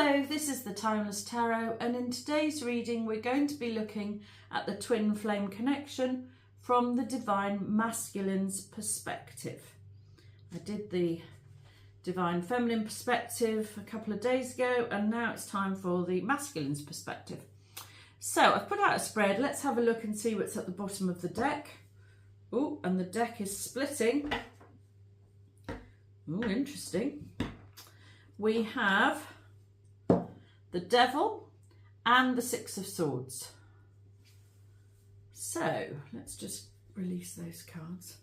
Hello, this is the Timeless Tarot, and in today's reading we're going to be looking at the twin flame connection from the Divine Masculine's perspective. I did the Divine Feminine perspective a couple of days ago, and now it's time for the Masculine's perspective. So I've put out a spread. Let's have a look and see what's at the bottom of the deck. Oh, and the deck is splitting. Oh, interesting. We have the Devil and the Six of Swords. So let's just release those cards.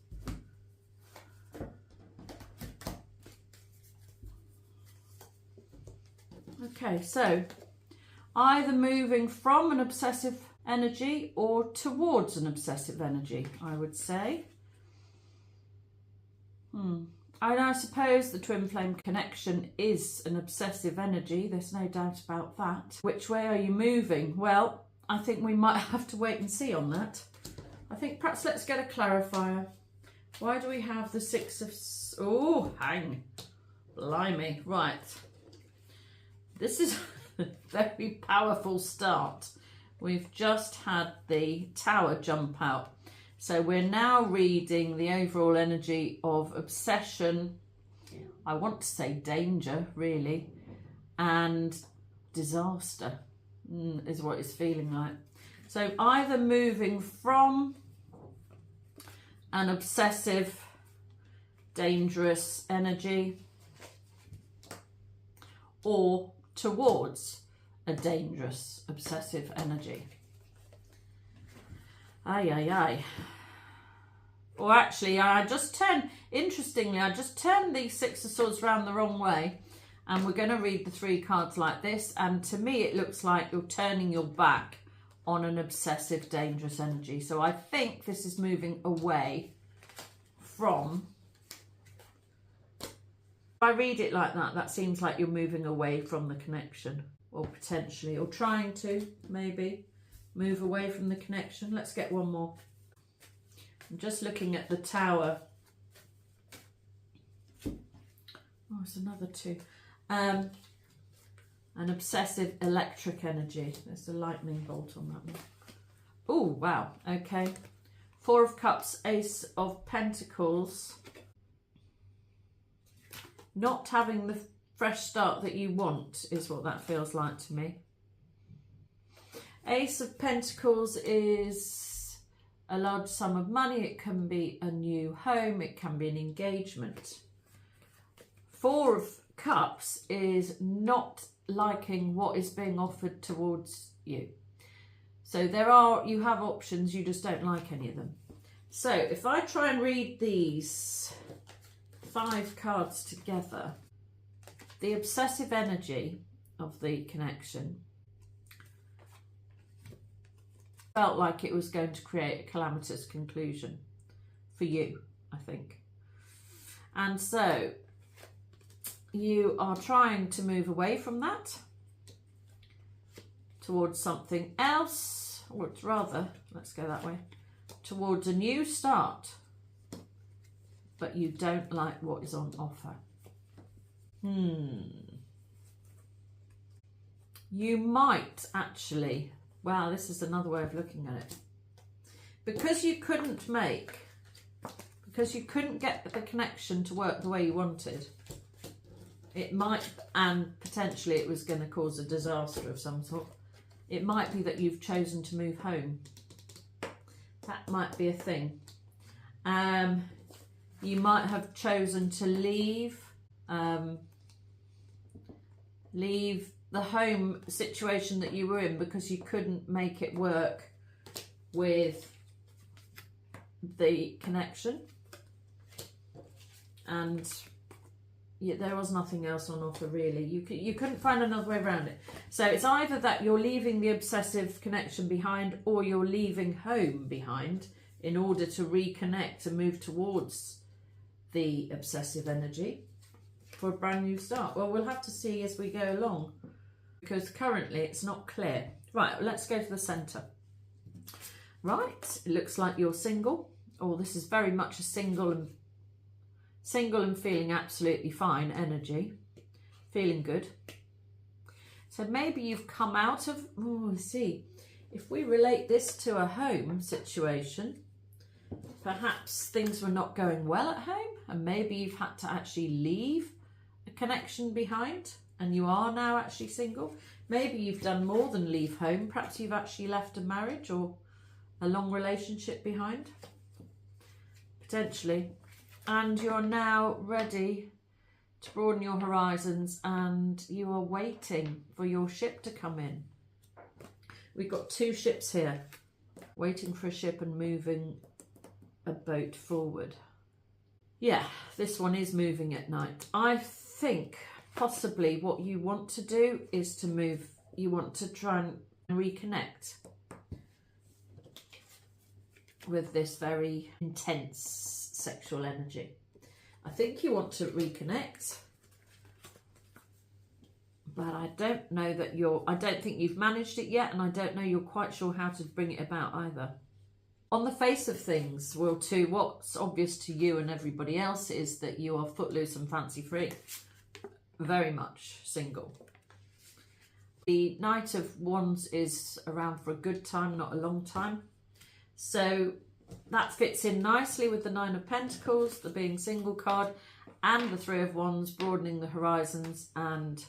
Okay, so either moving from an obsessive energy or towards an obsessive energy, I would say. And I suppose the twin flame connection is an obsessive energy. There's no doubt about that. Which way are you moving? Well, I think we might have to wait and see on that. I think perhaps let's get a clarifier. Why do we have the Six of... Oh, hang. Blimey. Right. This is a very powerful start. We've just had the Tower jump out. So we're now reading the overall energy of obsession, I want to say danger, really, and disaster is what it's feeling like. So either moving from an obsessive, dangerous energy or towards a dangerous, obsessive energy. Aye, aye, aye. Or actually, interestingly, I just turned the Six of Swords around the wrong way, and we're going to read the three cards like this, and to me it looks like you're turning your back on an obsessive, dangerous energy. So I think this is moving away from... If I read it like that, that seems like you're moving away from the connection, or potentially, or trying to, maybe. Move away from the connection. Let's get one more. I'm just looking at the Tower. Oh, it's another two. An obsessive electric energy. There's a lightning bolt on that one. Oh, wow. Okay. Four of Cups, Ace of Pentacles. Not having the fresh start that you want is what that feels like to me. Ace of Pentacles is a large sum of money. It can be a new home. It can be an engagement. Four of Cups is not liking what is being offered towards you. So you have options, you just don't like any of them. So if I try and read these 5 cards together, the obsessive energy of the connection felt like it was going to create a calamitous conclusion for you, I think. And so you are trying to move away from that towards something else, or rather, let's go that way, towards a new start, but you don't like what is on offer. You might actually... Wow, this is another way of looking at it. Because you couldn't get the connection to work the way you wanted, it might, and potentially it was going to cause a disaster of some sort. It might be that you've chosen to move home. That might be a thing. You might have chosen to leave the home situation that you were in because you couldn't make it work with the connection, and there was nothing else on offer really. You couldn't find another way around it. So it's either that you're leaving the obsessive connection behind, or you're leaving home behind in order to reconnect and move towards the obsessive energy for a brand new start. Well, we'll have to see as we go along, because currently it's not clear. Right, let's go to the centre. Right, it looks like you're single. Oh, this is very much a single and feeling absolutely fine energy. Feeling good. So maybe you've come out of, oh, I see. If we relate this to a home situation, perhaps things were not going well at home and maybe you've had to actually leave a connection behind and you are now actually single. Maybe you've done more than leave home. Perhaps you've actually left a marriage or a long relationship behind, potentially. And you're now ready to broaden your horizons and you are waiting for your ship to come in. We've got two ships here, waiting for a ship and moving a boat forward. Yeah, this one is moving at night. I think possibly what you want to do is to move, you want to try and reconnect with this very intense sexual energy. I think you want to reconnect, but I don't know that I don't think you've managed it yet, and I don't know you're quite sure how to bring it about either. On the face of things, what's obvious to you and everybody else is that you are footloose and fancy free. Very much single. The Knight of Wands is around for a good time, not a long time. So that fits in nicely with the Nine of Pentacles, the being single card, and the Three of Wands, broadening the horizons, and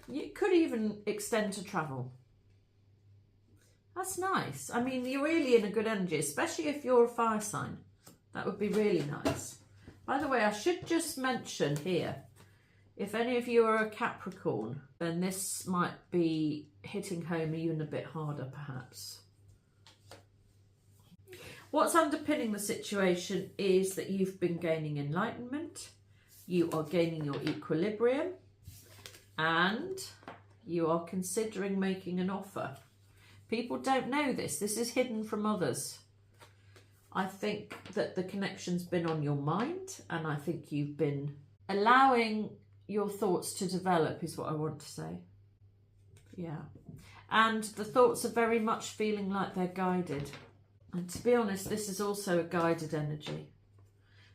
you could even extend to travel. That's nice. I mean, you're really in a good energy, especially if you're a fire sign. That would be really nice. By the way, I should just mention here, if any of you are a Capricorn, then this might be hitting home even a bit harder, perhaps. What's underpinning the situation is that you've been gaining enlightenment, you are gaining your equilibrium, and you are considering making an offer. People don't know this. This is hidden from others. I think that the connection's been on your mind, and I think you've been allowing your thoughts to develop, is what I want to say. Yeah. And the thoughts are very much feeling like they're guided. And to be honest, this is also a guided energy.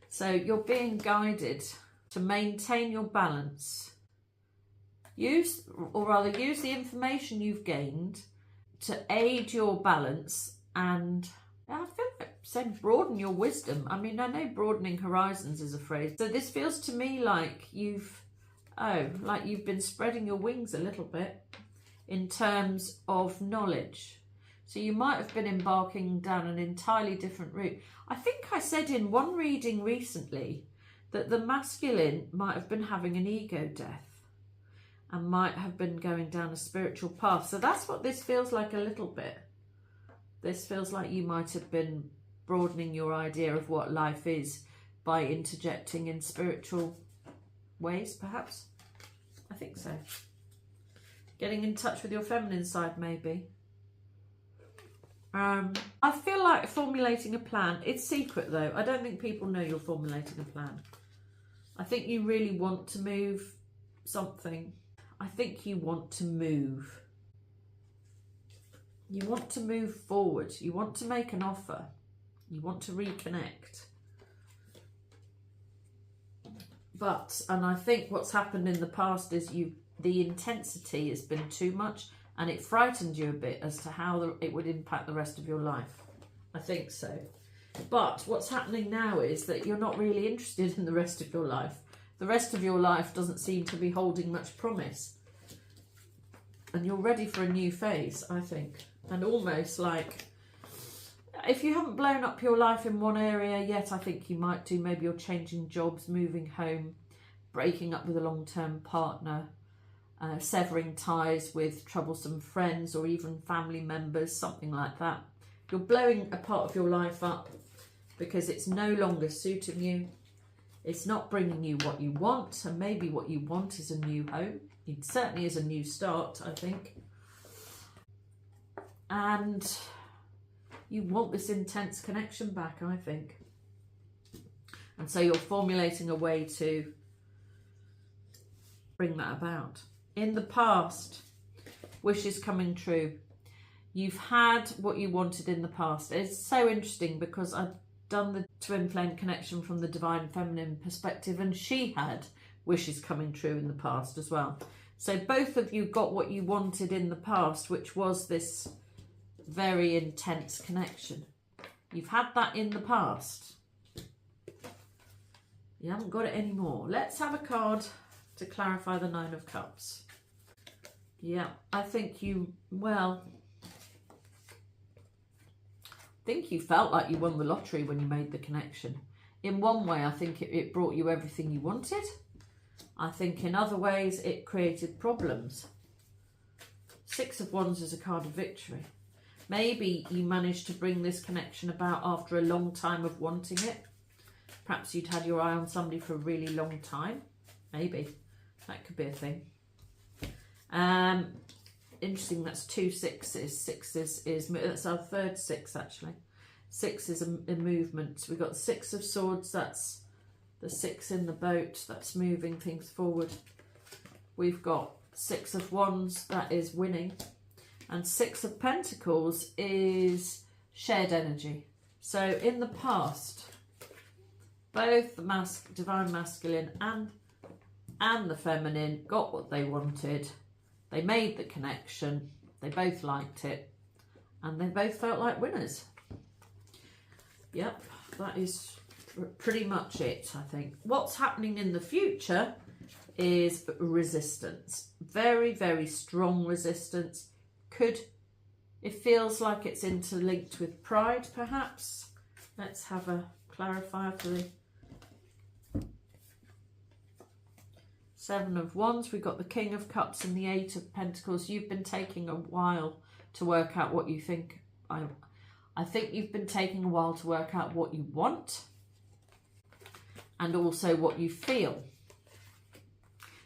So you're being guided to maintain your balance. Use the information you've gained to aid your balance, and I feel like saying broaden your wisdom. I mean, I know broadening horizons is a phrase. So this feels to me like you've been spreading your wings a little bit in terms of knowledge. So you might have been embarking down an entirely different route. I think I said in one reading recently that the masculine might have been having an ego death and might have been going down a spiritual path. So that's what this feels like a little bit. This feels like you might have been broadening your idea of what life is by interjecting in spiritual ways, perhaps. I think so. Getting in touch with your feminine side, maybe. I feel like formulating a plan. It's secret, though. I don't think people know you're formulating a plan. I think you really want to move something. I think you want to move. You want to move forward. You want to make an offer. You want to reconnect. And I think what's happened in the past is the intensity has been too much, and it frightened you a bit as to how it would impact the rest of your life. I think so. But what's happening now is that you're not really interested in the rest of your life. The rest of your life doesn't seem to be holding much promise. And you're ready for a new phase, I think. And almost like, if you haven't blown up your life in one area yet, I think you might do. Maybe you're changing jobs, moving home, breaking up with a long-term partner, severing ties with troublesome friends or even family members, something like that. You're blowing a part of your life up because it's no longer suiting you. It's not bringing you what you want, and maybe what you want is a new home. It certainly is a new start, I think. And you want this intense connection back, I think. And so you're formulating a way to bring that about. In the past, wishes coming true. You've had what you wanted in the past. It's so interesting because I've done the twin flame connection from the divine feminine perspective, and she had wishes coming true in the past as well. So both of you got what you wanted in the past, which was this very intense connection. You've had that in the past. You haven't got it anymore. Let's have a card to clarify the Nine of Cups. Yeah, I think you, well, I think you felt like you won the lottery when you made the connection. In one way, I think it brought you everything you wanted. I think in other ways, it created problems. Six of Wands is a card of victory. Maybe you managed to bring this connection about after a long time of wanting it. Perhaps you'd had your eye on somebody for a really long time. Maybe. That could be a thing. Interesting, that's 2 sixes. Sixes is, that's our third six actually. Six is a movement. We've got 6 of Swords, that's the 6 in the boat, that's moving things forward. We've got 6 of Wands, that is winning. And 6 of Pentacles is shared energy. So in the past, both the divine masculine and the feminine got what they wanted. They made the connection. They both liked it. And they both felt like winners. Yep, that is pretty much it, I think. What's happening in the future is resistance. Very, very strong resistance. It feels like it's interlinked with pride, perhaps. Let's have a clarifier for the 7 of Wands. We've got the King of Cups and the 8 of Pentacles. You've been taking a while to work out what you think. I think you've been taking a while to work out what you want and also what you feel.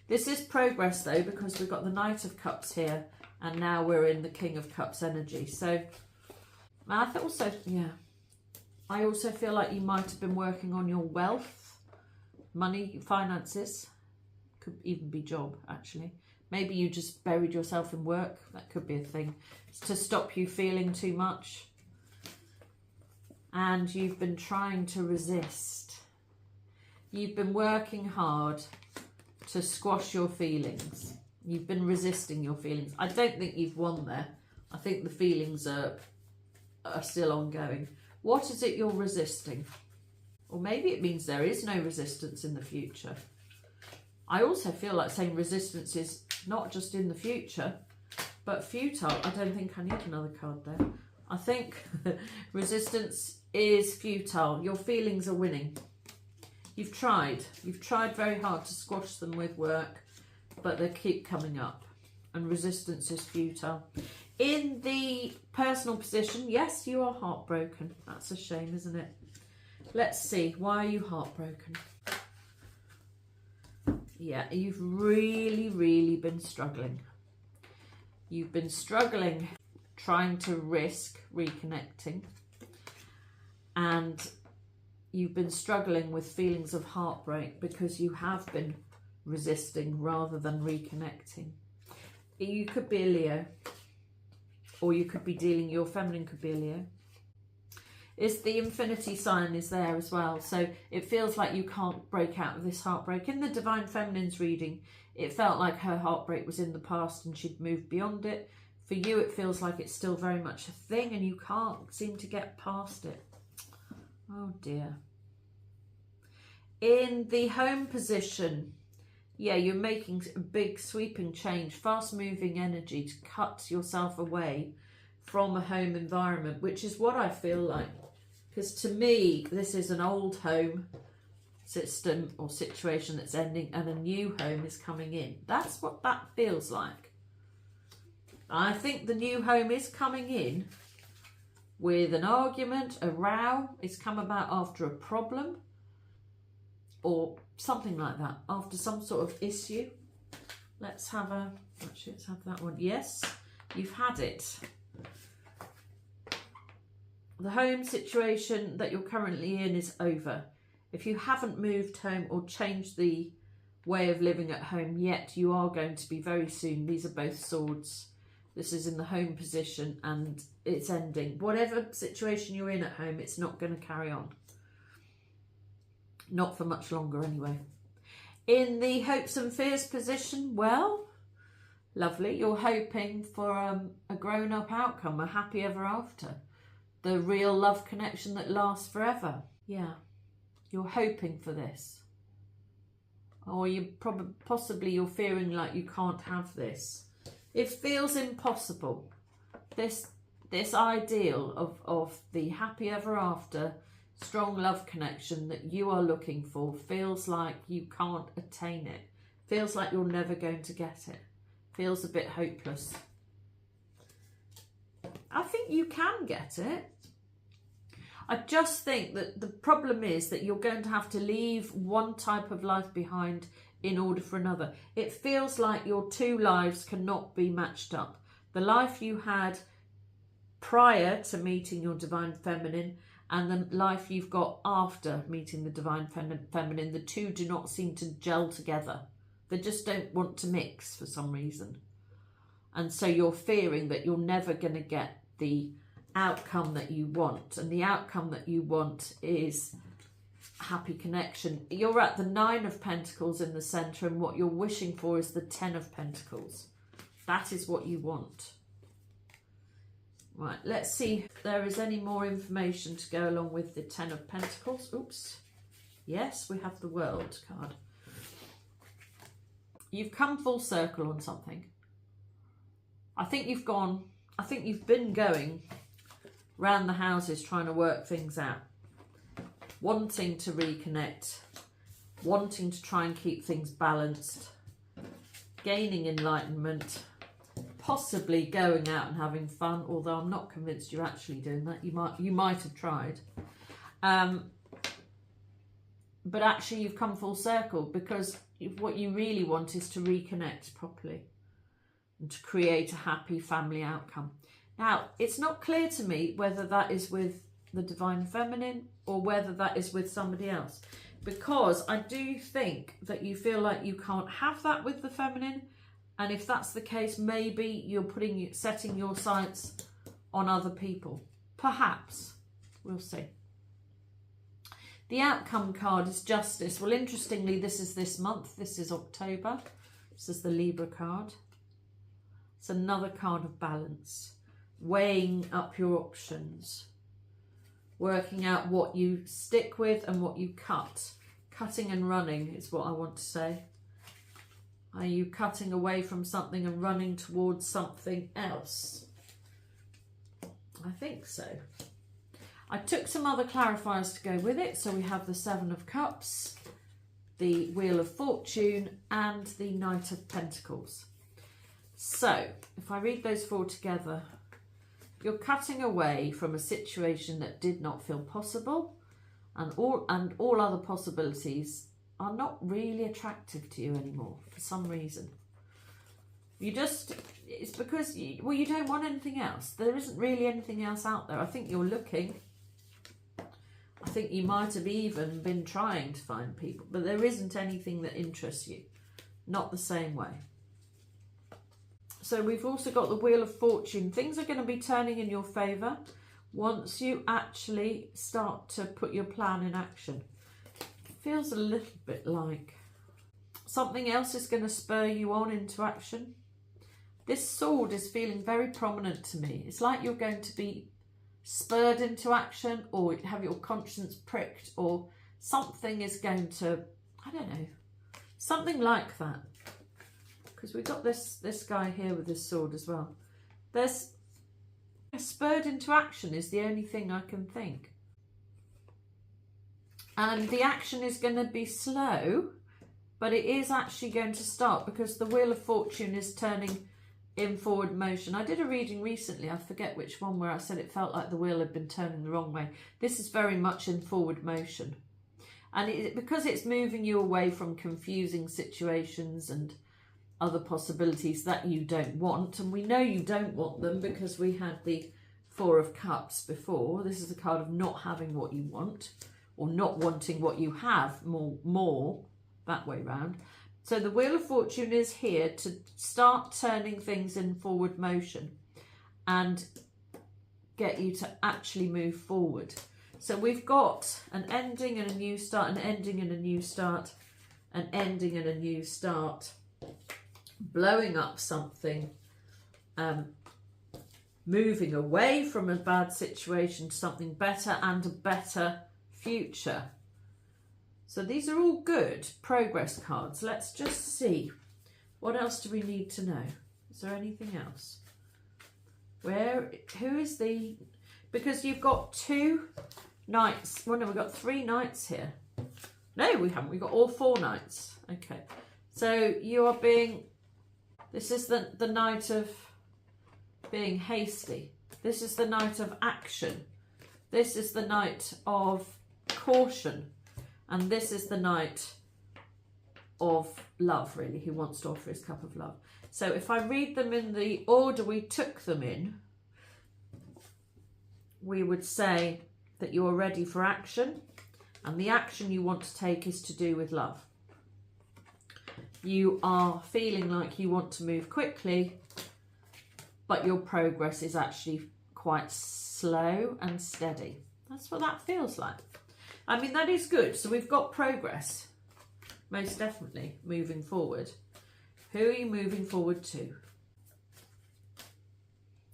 This is progress though, because we've got the Knight of Cups here and now we're in the King of Cups energy. So I also feel like you might have been working on your wealth, money, finances. Could even be job, actually. Maybe you just buried yourself in work. That could be a thing. It's to stop you feeling too much. And you've been trying to resist. You've been working hard to squash your feelings. You've been resisting your feelings. I don't think you've won there. I think the feelings are still ongoing. What is it you're resisting? Or maybe it means there is no resistance in the future. I also feel like saying resistance is not just in the future, but futile. I don't think I need another card there. I think resistance is futile. Your feelings are winning. You've tried very hard to squash them with work, but they keep coming up and resistance is futile. In the personal position, yes, you are heartbroken. That's a shame, isn't it? Let's see, why are you heartbroken? Yeah, you've really, really been struggling. You've been struggling trying to risk reconnecting, and you've been struggling with feelings of heartbreak because you have been resisting rather than reconnecting. You could be a Leo, or you could be dealing, your feminine could be a Leo. It's the infinity sign is there as well, so it feels like you can't break out of this heartbreak. In the Divine Feminine's reading, it felt like her heartbreak was in the past and she'd moved beyond it. For you, it feels like it's still very much a thing and you can't seem to get past it. Oh dear. In the home position, yeah, you're making a big sweeping change, fast moving energy to cut yourself away from a home environment, which is what I feel like. Because to me, this is an old home system or situation that's ending and a new home is coming in. That's what that feels like. I think the new home is coming in with an argument, a row. It's come about after a problem or something like that, after some sort of issue. Let's have that one. Yes, you've had it. The home situation that you're currently in is over. If you haven't moved home or changed the way of living at home yet, you are going to be very soon. These are both swords. This is in the home position and it's ending. Whatever situation you're in at home, it's not going to carry on. Not for much longer anyway. In the hopes and fears position, well, Lovely. You're hoping for a grown-up outcome, a happy ever after. The real love connection that lasts forever. Yeah. You're hoping for this. Or you possibly you're feeling like you can't have this. It feels impossible. This ideal of the happy ever after, strong love connection that you are looking for feels like you can't attain it. Feels like you're never going to get it. Feels a bit hopeless. I think you can get it. I just think that the problem is that you're going to have to leave one type of life behind in order for another. It feels like your two lives cannot be matched up. The life you had prior to meeting your divine feminine and the life you've got after meeting the divine feminine, the two do not seem to gel together. They just don't want to mix for some reason. And so you're fearing that you're never going to get the outcome that you want. And the outcome that you want is happy connection. You're at the 9 of Pentacles in the centre, and what you're wishing for is the 10 of Pentacles. That is what you want. Right, let's see if there is any more information to go along with the 10 of Pentacles. Oops. Yes, we have the World card. You've come full circle on something. I think you've been going round the houses trying to work things out. Wanting to reconnect. Wanting to try and keep things balanced. Gaining enlightenment. Possibly going out and having fun, although I'm not convinced you're actually doing that. You might have tried. But actually you've come full circle, because what you really want is to reconnect properly and to create a happy family outcome. Now, it's not clear to me whether that is with the divine feminine or whether that is with somebody else, because I do think that you feel like you can't have that with the feminine. And if that's the case, maybe you're setting your sights on other people. Perhaps. We'll see. The outcome card is Justice. Well, interestingly, this is this month. This is October. This is the Libra card. It's another card of balance. Weighing up your options. Working out what you stick with and what you cut. Cutting and running is what I want to say. Are you cutting away from something and running towards something else? I think so. I took some other clarifiers to go with it. So we have the 7 of Cups, the Wheel of Fortune, and the Knight of Pentacles. So if I read those 4 together, you're cutting away from a situation that did not feel possible, and all other possibilities are not really attractive to you anymore for some reason. It's because, you don't want anything else. There isn't really anything else out there. I think you're looking. I think you might have even been trying to find people, but there isn't anything that interests you. Not the same way. So we've also got the Wheel of Fortune. Things are going to be turning in your favour once you actually start to put your plan in action. Feels a little bit like something else is going to spur you on into action. This sword is feeling very prominent to me. It's like you're going to be spurred into action, or have your conscience pricked, or something is going to, I don't know, something like that. Because we've got this guy here with this sword as well. There's spurred into action is the only thing I can think. And the action is going to be slow, but it is actually going to start, because the Wheel of Fortune is turning in forward motion. I did a reading recently, I forget which one, where I said it felt like the wheel had been turning the wrong way. This is very much in forward motion. And because it's moving you away from confusing situations and other possibilities that you don't want. And we know you don't want them because we had the 4 of Cups before. This is a card of not having what you want, or not wanting what you have, more that way round. So the Wheel of Fortune is here to start turning things in forward motion and get you to actually move forward. So we've got an ending and a new start, an ending and a new start, an ending and a new start. blowing up something, moving away from a bad situation to something better and a better future. So these are all good progress cards. Let's just see. What else do we need to know? Is there anything else? Who is the, because you've got 2 knights. Well, no, we've got 3 knights here. No, we haven't. We've got all 4 knights. Okay. So you are being, this is the knight of being hasty. This is the knight of action. This is the knight of caution. And this is the knight of love, really, who wants to offer his cup of love. So if I read them in the order we took them in, we would say that you are ready for action, and the action you want to take is to do with love. You are feeling like you want to move quickly, but your progress is actually quite slow and steady. That's what that feels like. I mean, that is good. So we've got progress, most definitely, moving forward. Who are you moving forward to?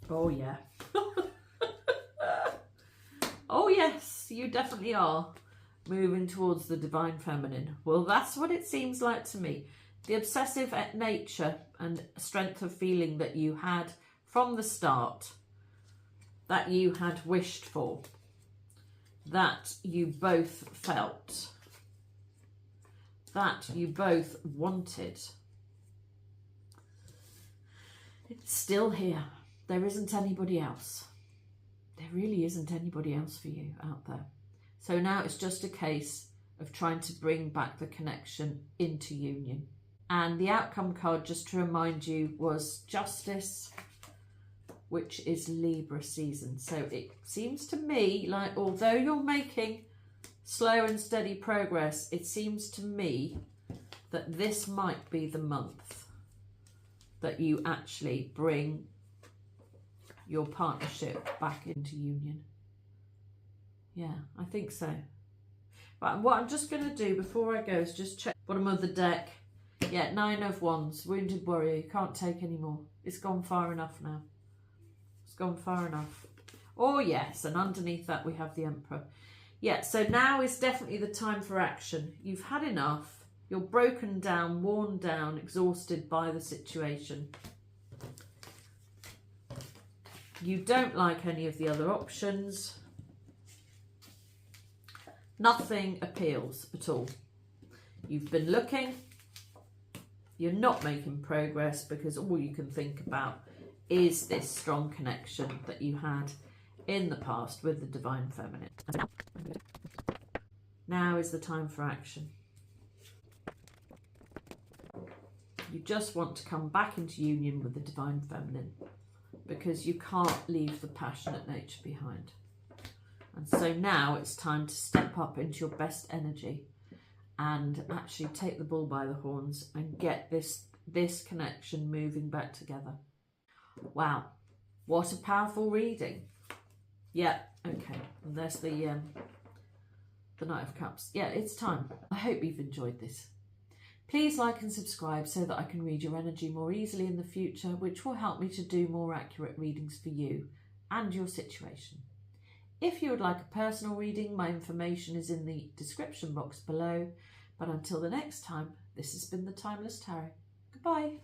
Oh, yeah. Oh, yes, you definitely are moving towards the divine feminine. Well, that's what it seems like to me. The obsessive nature and strength of feeling that you had from the start, that you had wished for, that you both felt, that you both wanted. It's still here. There isn't anybody else. There really isn't anybody else for you out there. So now it's just a case of trying to bring back the connection into union. And the outcome card, just to remind you, was Justice, which is Libra season. So it seems to me like, although you're making slow and steady progress, it seems to me that this might be the month that you actually bring your partnership back into union. Yeah, I think so. But what I'm just going to do before I go is just check bottom of the deck. Yeah, 9 of Wands, Wounded Warrior. You can't take any more. It's gone far enough now. It's gone far enough. Oh, yes, and underneath that we have the Emperor. Yeah, so now is definitely the time for action. You've had enough. You're broken down, worn down, exhausted by the situation. You don't like any of the other options. Nothing appeals at all. You've been looking. You're not making progress because all you can think about is this strong connection that you had in the past with the divine feminine. Now is the time for action. You just want to come back into union with the divine feminine because you can't leave the passionate nature behind. And so now it's time to step up into your best energy and actually take the bull by the horns and get this connection moving back together. Wow, what a powerful reading. Yeah, okay, and there's the Knight of Cups. Yeah, it's time. I hope you've enjoyed this. Please like and subscribe so that I can read your energy more easily in the future, which will help me to do more accurate readings for you and your situation. If you would like a personal reading, my information is in the description box below. But until the next time, this has been the Timeless Tarot. Goodbye.